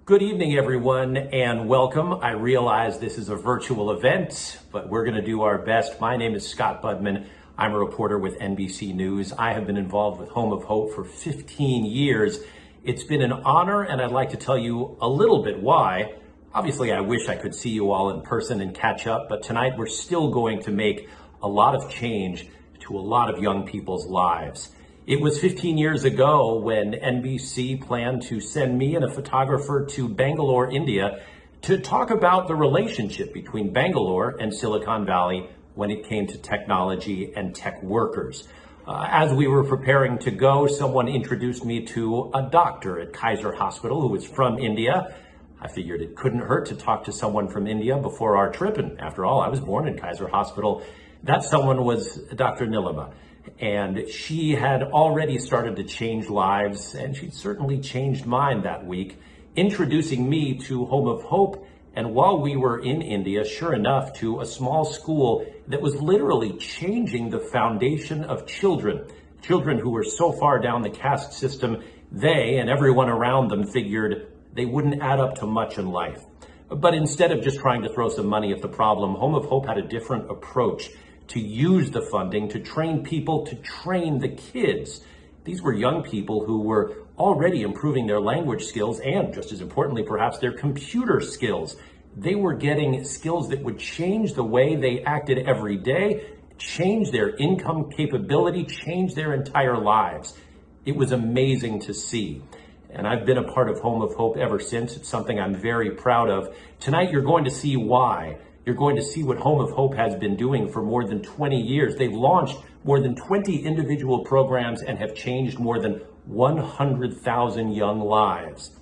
Good evening, everyone, and welcome. I realize this is a virtual event, but we're going to do our best. My name is Scott Budman. I'm a reporter with NBC News. I have been involved with Home of Hope for 15 years. It's been an honor, and I'd like to tell you a little bit why. Obviously, I wish I could see you all in person and catch up, but tonight we're still going to make a lot of change to a lot of young people's lives. It was 15 years ago when NBC planned to send me and a photographer to Bangalore, India, to talk about the relationship between Bangalore and Silicon Valley when it came to technology and tech workers. As we were preparing to go, someone introduced me to a doctor at Kaiser Hospital who was from India. I figured it couldn't hurt to talk to someone from India before our trip, and after all, I was born in Kaiser Hospital. That someone was Dr. Nilima. And she had already started to change lives, and she'd certainly changed mine that week, introducing me to Home of Hope. And while we were in India, sure enough, to a small school that was literally changing the foundation of children who were so far down the caste system, they and everyone around them figured they wouldn't add up to much in life. But instead of just trying to throw some money at the problem, Home of Hope had a different approach to use the funding to train people to train the kids. These were young people who were already improving their language skills and, just as importantly, perhaps their computer skills. They were getting skills that would change the way they acted every day, change their income capability, change their entire lives. It was amazing to see. And I've been a part of Home of Hope ever since. It's something I'm very proud of. Tonight, you're going to see why. You're going to see what Home of Hope has been doing for more than 20 years. They've launched more than 20 individual programs and have changed more than 100,000 young lives.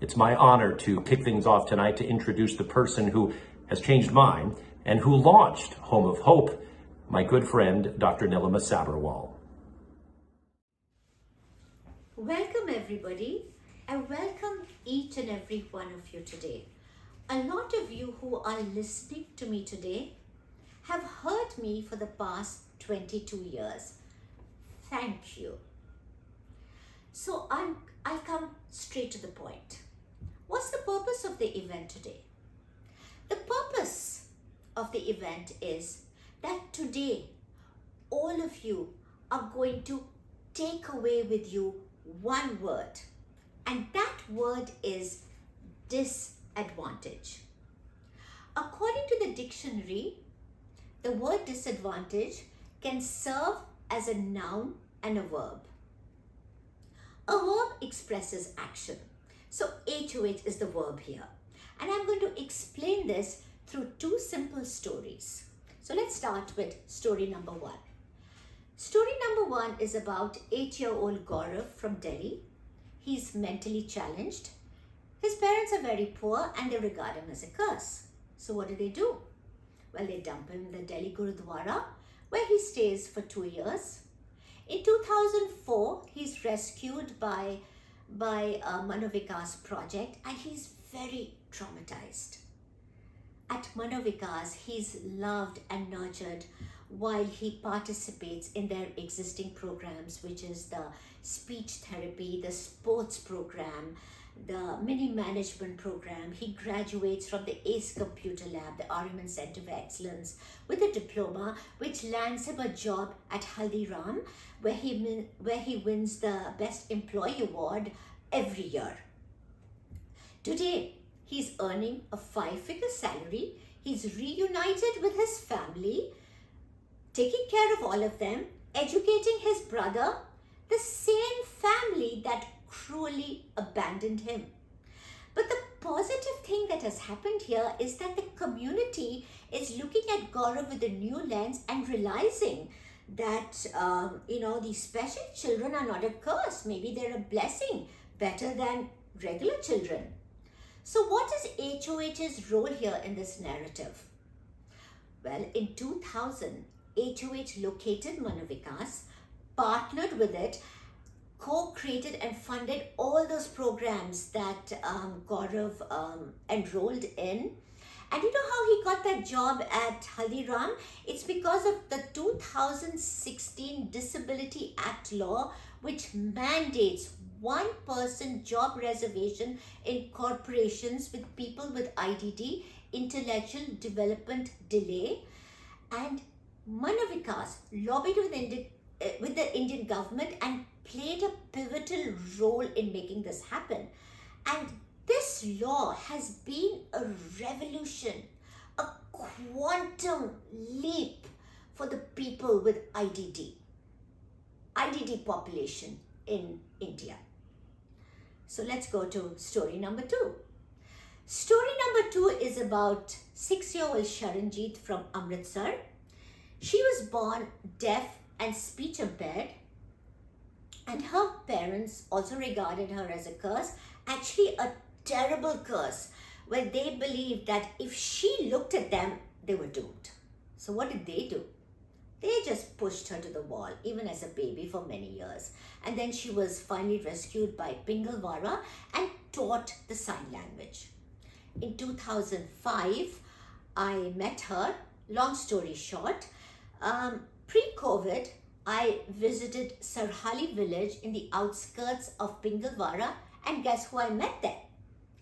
It's my honor to kick things off tonight to introduce the person who has changed mine and who launched Home of Hope, my good friend, Dr. Nilima Sabharwal. Welcome everybody, and welcome each and every one of you today. A lot of you who are listening to me today have heard me for the past 22 years. Thank you. So I'll come straight to the point. What's the purpose of the event today? The purpose of the event is that today all of you are going to take away with you one word, and that word is disadvantage. According to the dictionary, the word disadvantage can serve as a noun and a verb. A verb expresses action. So HOH is the verb here. And I'm going to explain this through two simple stories. So let's start with story number one. Story number one is about 8-year-old Gaurav from Delhi. He's mentally challenged. His parents are very poor and they regard him as a curse. So what do? Well, they dump him in the Delhi Gurudwara, where he stays for 2 years. In 2004, he's rescued by Manovikas project, and he's very traumatized. At Manovikas, he's loved and nurtured while he participates in their existing programs, which is the speech therapy, the sports program, the mini management program. He graduates from the ACE Computer Lab, the Ariman Center of Excellence, with a diploma, which lands him a job at Haldiram, where he wins the Best Employee Award every year. Today, he's earning a 5-figure salary. He's reunited with his family, taking care of all of them, educating his brother, the same family that cruelly abandoned him. But the positive thing that has happened here is that the community is looking at Gaurav with a new lens and realizing that, these special children are not a curse. Maybe they're a blessing, better than regular children. So what is HOH's role here in this narrative? Well, in 2000, HOH located Manovikas, partnered with it, co-created and funded all those programs that Gaurav enrolled in. And you know how he got that job at Haldiram? It's because of the 2016 Disability Act law, which mandates 1% job reservation in corporations with people with IDD, intellectual development delay. And Manavikas lobbied with the Indian government and played a pivotal role in making this happen. And this law has been a revolution, a quantum leap for the people with IDD population in India. So let's go to story number 2. Story number 2 is about 6-year-old Sharanjeet from Amritsar. She was born deaf and speech impaired, and her parents also regarded her as a curse, actually a terrible curse, where they believed that if she looked at them, they were doomed. So what did they do? They just pushed her to the wall, even as a baby, for many years. And then she was finally rescued by Pingalwara and taught the sign language. In 2005, I met her. Long story short, pre-COVID, I visited Sarhali village in the outskirts of Pingalwara, and guess who I met there?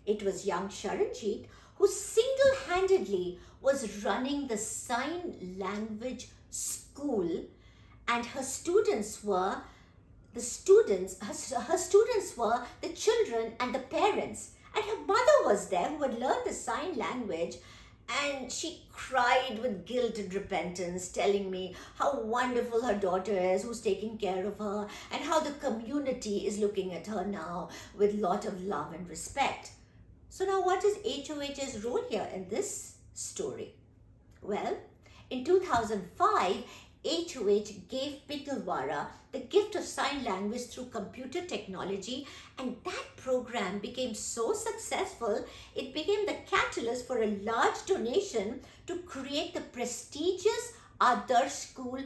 It was young Sharanjeet, who single-handedly was running the sign language school, and her students were the children and the parents. And her mother was there, who had learned the sign language, and she cried with guilt and repentance, telling me how wonderful her daughter is, who's taking care of her, and how the community is looking at her now with a lot of love and respect. So now what is HOH's role here in this story? Well, in 2005, HOH gave Pingalwara the gift of sign language through computer technology, and that program became so successful, it became the catalyst for a large donation to create the prestigious Adarsh School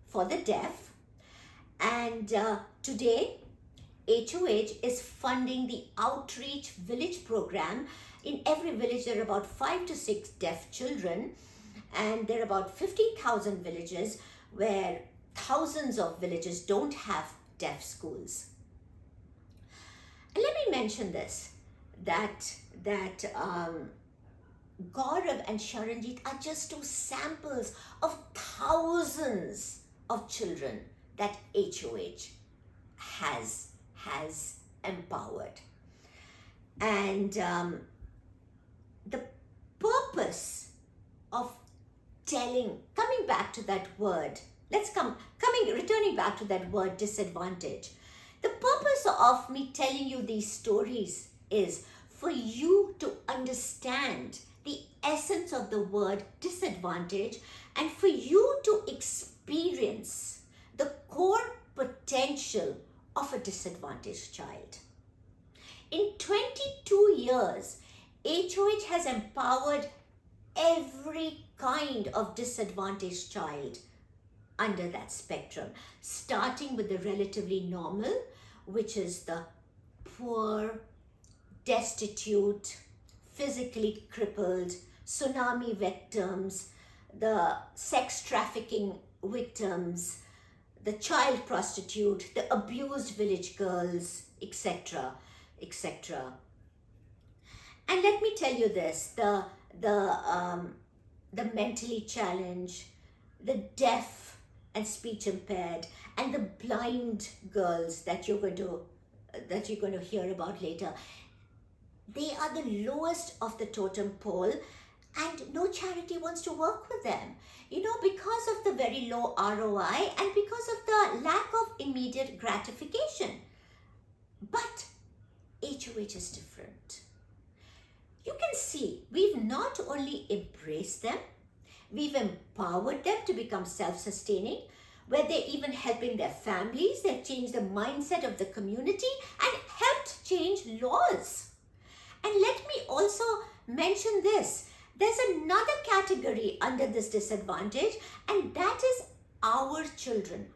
for the Deaf. And today, HOH is funding the Outreach Village program. In every village, there are about 5 to 6 deaf children, and there are about 15,000 villages where thousands of villages don't have deaf schools. And let me mention this, that Gaurav and Sharanjeet are just 2 samples of thousands of children that HOH has empowered. And the purpose of coming back to that word, returning back to that word disadvantage. The purpose of me telling you these stories is for you to understand the essence of the word disadvantage, and for you to experience the core potential of a disadvantaged child. In 22 years, HOH has empowered every kind of disadvantaged child under that spectrum, starting with the relatively normal, which is the poor, destitute, physically crippled, tsunami victims, the sex trafficking victims, the child prostitute, the abused village girls, etc., etc. And let me tell you this, the mentally challenged, the deaf and speech impaired, and the blind girls that you're going to hear about later, they are the lowest of the totem pole, and no charity wants to work with them, because of the very low ROI and because of the lack of immediate gratification. But HOH is different. You can see we've not only embraced them, we've empowered them to become self-sustaining, where they're even helping their families. They've changed the mindset of the community and helped change laws. And let me also mention this. There's another category under this disadvantage, and that is our children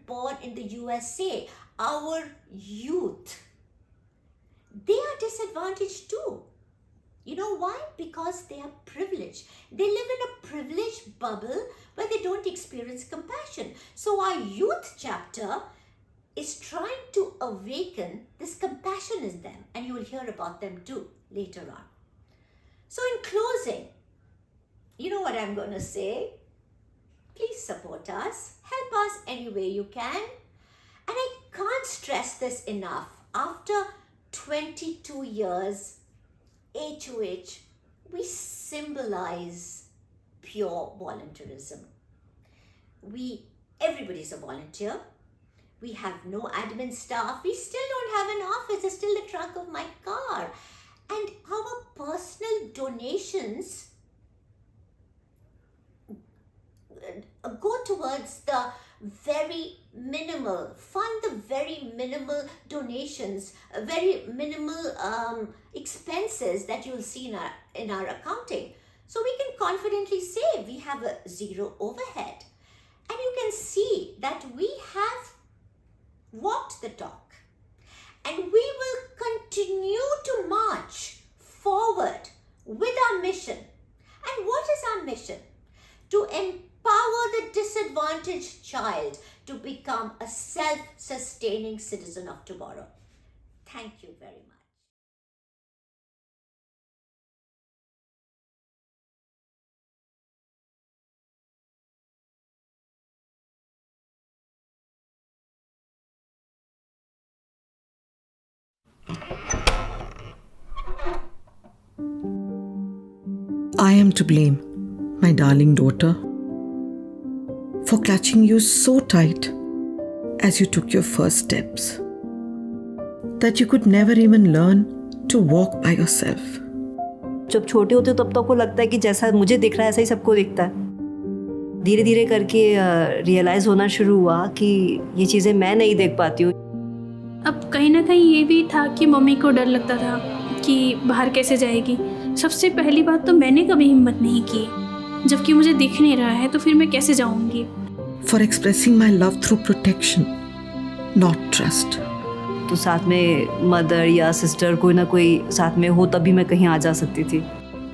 born in the USA, our youth. They are disadvantaged too. You know why? Because they are privileged. They live in a privileged bubble where they don't experience compassion. So our youth chapter is trying to awaken this compassion in them, and you will hear about them too later on. So in closing, you know what I'm going to say? Please support us, help us any way you can. And I can't stress this enough. After 22 years, HOH, we symbolize pure volunteerism. Everybody's a volunteer. We have no admin staff. We still don't have an office. It's still the trunk of my car. And our personal donations go towards the very minimal, fund the very minimal donations, very minimal expenses that you'll see in our accounting. So we can confidently say we have a zero overhead. And you can see that we have walked the talk. And we will continue to march forward with our mission. And what is our mission? To empower the disadvantaged child to become a self-sustaining citizen of tomorrow. Thank you very much. I am to blame, my darling daughter, for clutching you so tight as you took your first steps, that you could never even learn to walk by yourself. जब छोटे होते हो तब तो आपको लगता है कि जैसा मुझे दिख रहा है ऐसा ही सबको दिखता है। धीरे धीरे करके रियलाइज़ होना शुरू हुआ कि ये चीज़ें मैं नहीं देख पाती हूँ। अब कहीं ना कहीं ये भी था कि मम्मी को डर लगता था कि बाहर कैसे जाएगी। सबसे पहली बात तो मैंने कभी हिम्मत नहीं की, जबकि मुझे दिख नहीं रहा है तो फिर मैं कैसे जाऊंगी। For expressing my love through protection, not trust. तो साथ में मदर या सिस्टर कोई ना कोई साथ में हो तभी मैं कहीं आ जा सकती थी।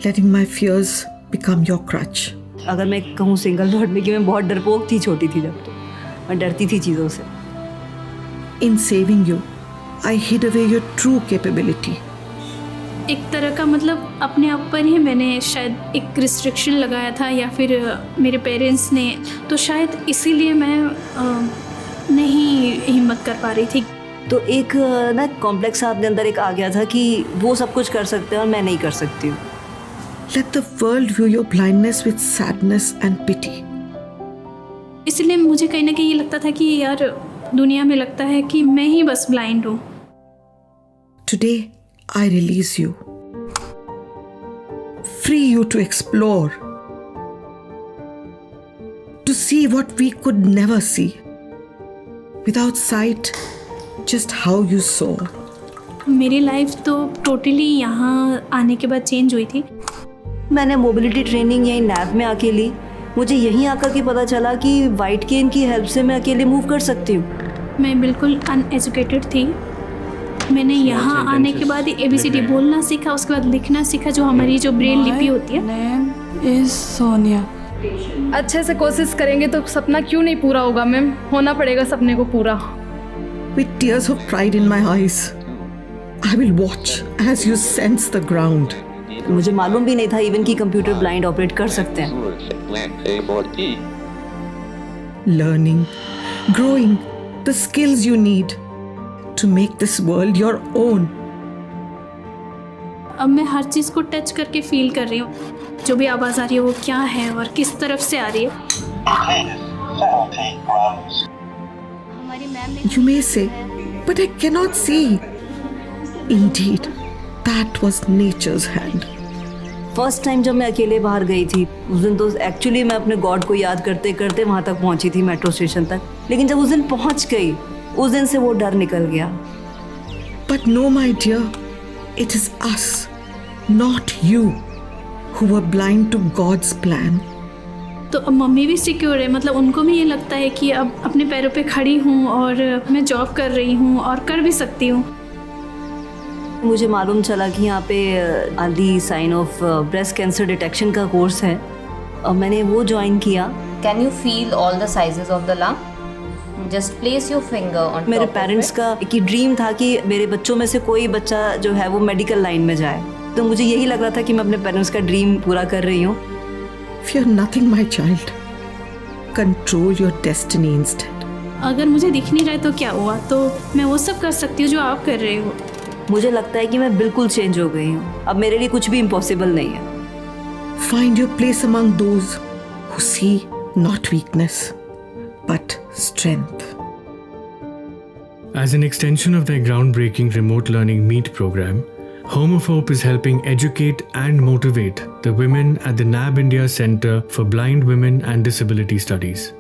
Letting my fears become your crutch. अगर मैं कहूँ सिंगल रोड में कि मैं बहुत डरपोक थी छोटी थी जब, तो मैं डरती थी चीज़ों से। In saving you, I hid away your true capability. एक तरह का मतलब अपने आप पर ही मैंने शायद एक रिस्ट्रिक्शन लगाया था, या फिर मेरे पेरेंट्स ने, तो शायद इसीलिए मैं नहीं हिम्मत कर पा रही थी। तो एक ना कॉम्प्लेक्स अपने अंदर एक आ गया था कि वो सब कुछ कर सकते हैं और मैं नहीं कर सकती हूँ। Let the world view your blindness with sadness and pity. इसलिए मुझे कहीं ना कहीं ये लगता था कि यार दुनिया में लगता है कि मैं ही बस ब्लाइंड हूँ। Today, I release you. Free you to explore. To see what we could never see. Without sight, just how you saw. मेरी लाइफ तो टोटली यहाँ आने के बाद चेंज हुई थी। मैंने मोबिलिटी ट्रेनिंग यही नैब में आके ली। मुझे यहीं आकर के पता चला कि वाइट केन की हेल्प से मैं अकेले मूव कर सकती हूँ। मैं बिल्कुल अनएजुकेटेड थी। मैंने यहाँ आने के बाद ABCD बोलना सीखा, उसके बाद लिखना सीखा, जो हमारी जो ब्रेन लिपि होती है। सोनिया, अच्छे से कोशिश करेंगे तो सपना क्यों नहीं पूरा होगा मैम, होना पड़ेगा सपने को पूरा। With tears of pride in my eyes, I will watch as you sense the ground. मुझे मालूम भी नहीं था इवन कि कंप्यूटर ब्लाइंड ऑपरेट कर सकते हैं। Learning, growing, the skills you need to make this world your own. अब मैं हर चीज़ को टच करके फील कर रही हूँ। जो भी आवाज़ आ रही है वो क्या है और किस तरफ से आ रही है। You may say, but I cannot see. Indeed, that was nature's hand. First time जब मैं अकेले बाहर गई थी उस दिन तो एक्चुअली मैं अपने गॉड को याद करते करते वहाँ तक पहुँची थी, मेट्रो स्टेशन तक। लेकिन जब उस दिन पहुँच गई, उस दिन से वो डर निकल गया। But no, my dear, it is us, not you, who were blind to God's plan. तो अब मम्मी भी सिक्योर है, मतलब उनको भी ये लगता है कि अब अपने पैरों पे खड़ी हूँ और मैं जॉब कर रही हूँ और कर भी सकती हूँ। मुझे मालूम चला कि यहाँ पे early sign of breast cancer detection का कोर्स है और मैंने वो ज्वाइन किया। Can you feel all the sizes of the lung? Just place your finger on मेरे top of पेरेंट्स it. का एक ड्रीम था कि मेरे बच्चों में से कोई बच्चा जो है वो मेडिकल लाइन में जाए, तो मुझे यही लग रहा था कि मैं अपने पेरेंट्स का ड्रीम पूरा कर रही हूँ। Fear nothing, my child. Control your destiny instead. अगर मुझे दिख नहीं रहा है तो क्या हुआ, तो मैं वो सब कर सकती हूँ जो आप कर रहे हो। मुझे लगता है कि मैं बिल्कुल चेंज हो गई हूँ, अब मेरे लिए कुछ भी इम्पॉसिबल नहीं है। Find your place among those who see not weakness, but strength. As an extension of their groundbreaking remote learning MEET program, Home of Hope is helping educate and motivate the women at the NAB India Center for Blind Women and Disability Studies.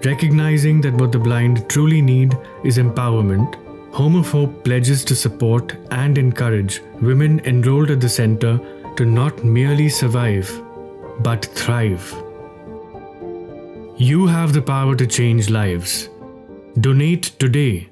Recognizing that what the blind truly need is empowerment, Home of Hope pledges to support and encourage women enrolled at the center to not merely survive, but thrive. You have the power to change lives. Donate today.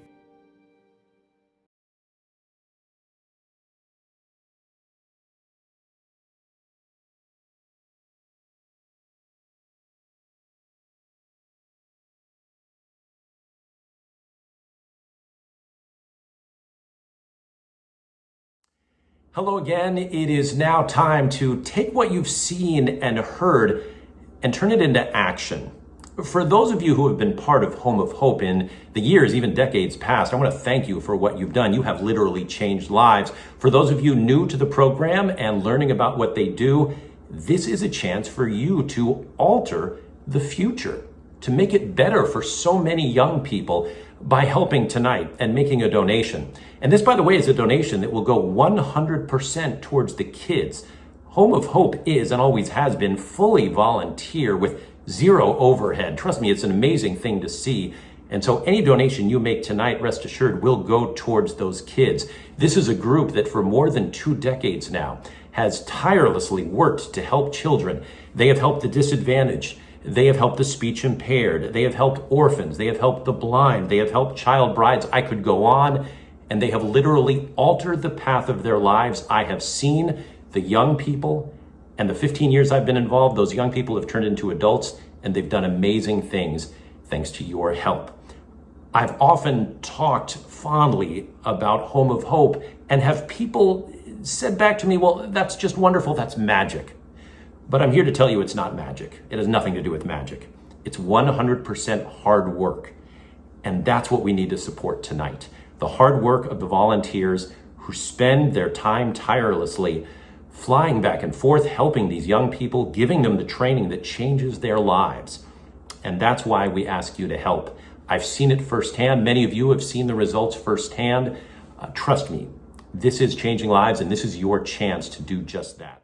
Hello again. It is now time to take what you've seen and heard and turn it into action. For those of you who have been part of Home of Hope in the years, even decades past, I want to thank you for what you've done. You have literally changed lives. For those of you new to the program and learning about what they do, this is a chance for you to alter the future, to make it better for so many young people by helping tonight and making a donation. And this, by the way, is a donation that will go 100% towards the kids. Home of Hope is and always has been fully volunteer with zero overhead. Trust me, it's an amazing thing to see. And so any donation you make tonight, rest assured, will go towards those kids. This is a group that for more than 2 decades now has tirelessly worked to help children. They have helped the disadvantaged. They have helped the speech impaired. They have helped orphans. They have helped the blind. They have helped child brides. I could go on. And they have literally altered the path of their lives. I have seen the young people, and the 15 years I've been involved, those young people have turned into adults, and they've done amazing things thanks to your help. I've often talked fondly about Home of Hope and have people said back to me, well, that's just wonderful. That's magic. But I'm here to tell you it's not magic. It has nothing to do with magic. It's 100% hard work. And that's what we need to support tonight. The hard work of the volunteers who spend their time tirelessly flying back and forth, helping these young people, giving them the training that changes their lives. And that's why we ask you to help. I've seen it firsthand. Many of you have seen the results firsthand. Trust me, this is changing lives, and this is your chance to do just that.